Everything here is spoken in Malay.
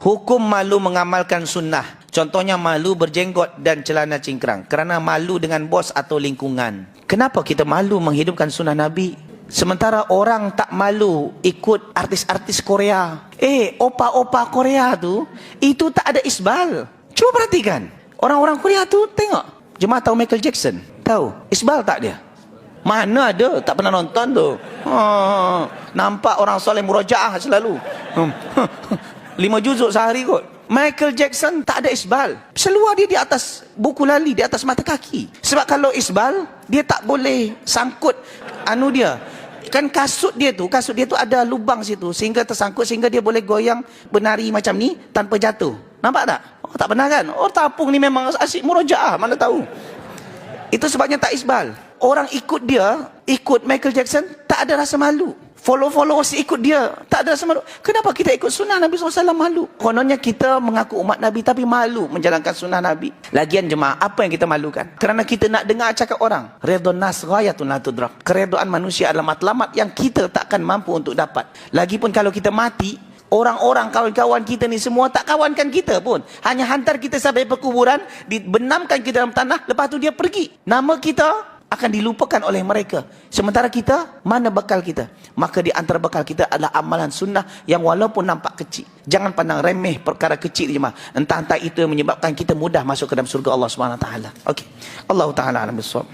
Hukum malu mengamalkan sunnah. Contohnya malu berjenggot dan celana cingkrang. Kerana malu dengan bos atau lingkungan. Kenapa kita malu menghidupkan sunnah Nabi? Sementara orang tak malu ikut artis-artis Korea. Opa-opa Korea tu, itu tak ada isbal. Cuba perhatikan. Orang-orang Korea tu, tengok. Jemaah tahu Michael Jackson? Tahu? Isbal tak dia? Mana ada? Tak pernah nonton tu. Nampak orang soleh murajaah selalu. 5 juzuk sehari kot. Michael Jackson tak ada isbal. Seluar dia di atas buku lali, di atas mata kaki. Sebab kalau isbal, dia tak boleh sangkut dia. Kan kasut dia tu ada lubang situ sehingga tersangkut, sehingga dia boleh goyang bernari macam ni tanpa jatuh. Nampak tak? Tak pernah kan? Tapung ni memang asyik murajaah, mana tahu. Itu sebabnya tak isbal. Orang ikut dia, ikut Michael Jackson, tak ada rasa malu. Followers ikut dia, tak ada rasa malu. Kenapa kita ikut sunnah Nabi SAW malu? Kononnya kita mengaku umat Nabi tapi malu menjalankan sunnah Nabi. Lagian jemaah, apa yang kita malukan? Kerana kita nak dengar cakap orang. Ridwan nas ghayatun la tudrak. Keredoan manusia adalah matlamat yang kita takkan mampu untuk dapat. Lagipun kalau kita mati, orang-orang kawan-kawan kita ni semua tak kawankan kita pun. Hanya hantar kita sampai perkuburan, dibenamkan kita dalam tanah, lepas tu dia pergi. Nama kita akan dilupakan oleh mereka. Sementara kita, mana bekal kita? Maka di antara bekal kita adalah amalan sunnah yang walaupun nampak kecil. Jangan pandang remeh perkara kecil je. Entah-entah itu yang menyebabkan kita mudah masuk ke dalam surga Allah SWT. Okey. Allah Ta'ala alam bissawab.